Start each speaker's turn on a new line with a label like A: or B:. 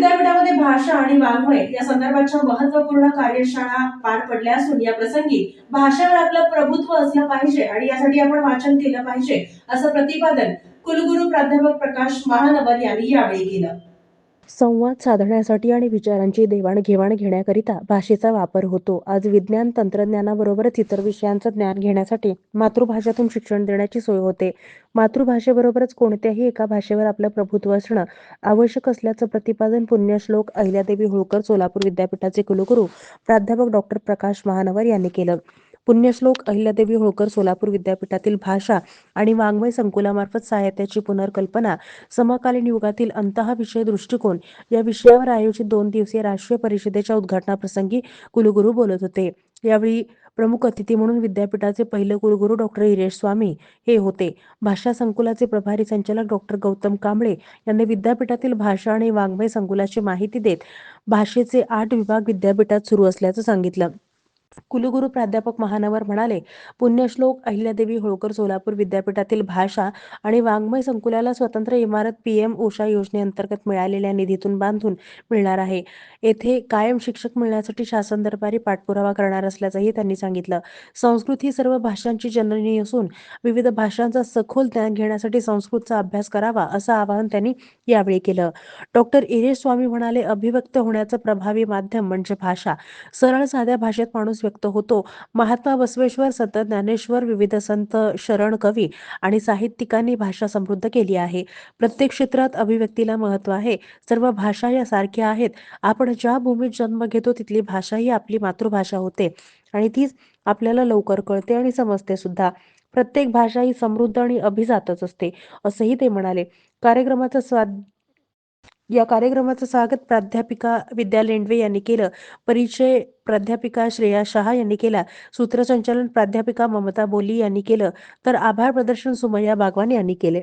A: विद्यापीठामध्ये भाषा आणि वाङ्मय या संदर्भाच्या महत्त्वपूर्ण कार्यशाळा पार पडल्या असून या प्रसंगी भाषेवर आपलं प्रभुत्व असलं पाहिजे आणि यासाठी आपण वाचन केलं पाहिजे असं प्रतिपादन कुलगुरू प्राध्यापक प्रकाश महानवर यांनी यावेळी केलं।
B: संवाद साधण्यासाठी आणि विचारांची देवाणघेवाण घेण्याकरिता भाषेचा वापर होतो। आज विज्ञान तंत्रज्ञानाबरोबरच इतर विषयांचं ज्ञान घेण्यासाठी मातृभाषेतून शिक्षण देण्याची सोय होते। मातृभाषेबरोबरच कोणत्याही एका भाषेवर आपलं प्रभुत्व असणं आवश्यक असल्याचं प्रतिपादन पुण्यश्लोक अहिल्यादेवी होळकर सोलापूर विद्यापीठाचे कुलगुरू प्राध्यापक डॉक्टर प्रकाश महानवर यांनी केलं। पुण्यश्लोक अहिल्यादेवी होळकर सोलापूर विद्यापीठातील भाषा आणि वाङ्मय संकुलामार्फत साहित्याची पुनर्कल्पना, समकालीन युगातील अंतःविषय दृष्टिकोन या विषयावर आयोजित 2 दिवसीय राष्ट्रीय परिषदेच्या उद्घाटनाप्रसंगी कुलगुरू बोलत होते। यावेळी प्रमुख अतिथी म्हणून विद्यापीठाचे पहिले कुलगुरू डॉक्टर इरेश स्वामी हे होते। भाषा संकुलाचे प्रभारी संचालक डॉक्टर गौतम कांबळे यांनी विद्यापीठातील भाषा आणि वाङ्मय संकुलाची माहिती देत भाषेचे 8 विभाग विद्यापीठात सुरू असल्याचं सांगितलं। कुलगुरू प्राध्यापक महानवर म्हणाले, पुण्यश्लोक अहिल्यादेवी होळकर सोलापूर विद्यापीठातील भाषा आणि वाङ्मय संकुलाला स्वतंत्र इमारत PM उषा योजनेअंतर्गत मिळालेल्या निधीतून बांधून मिळणार आहे। येथे कायम शिक्षक मिळण्यासाठी शासन दरबारी पाठपुरावा करणार असल्याचंही त्यांनी सांगितलं। संस्कृत ही सर्व भाषांची जननी असून विविध भाषांचा सखोल ज्ञान घेण्यासाठी संस्कृतचा अभ्यास करावा असं आवाहन त्यांनी यावेळी केलं। डॉक्टर इरेश स्वामी म्हणाले, अभिव्यक्त होण्याचं प्रभावी माध्यम म्हणजे भाषा। सरळ साध्या भाषेत माणूस व्यक्त होतो। महात्मा बसवेश्वर, संत ज्ञानेश्वर, विविध संत, शरण कवी आणि साहित्यिकांनी भाषा समृद्ध केली आहे। प्रत्येक क्षेत्रात अभिव्यक्तीला महत्त्व आहे। सर्व भाषा या सारख्या आहेत। आपण ज्या भूमीत जन्म घेतो तिथली भाषा ही आपली मातृभाषा होते आणि तीच आपल्याला लवकर कळते आणि समजते सुद्धा। प्रत्येक भाषा ही समृद्ध आणि अभिजातच असते असंही ते म्हणाले। या कार्यक्रमाचं स्वागत प्राध्यापिका विद्या लेंडवे यांनी केलं। परिचय प्राध्यापिका श्रेया शहा यांनी केला। सूत्रसंचालन प्राध्यापिका ममता बोली यांनी केलं, तर आभार प्रदर्शन सुमय्या बागवान यांनी केले।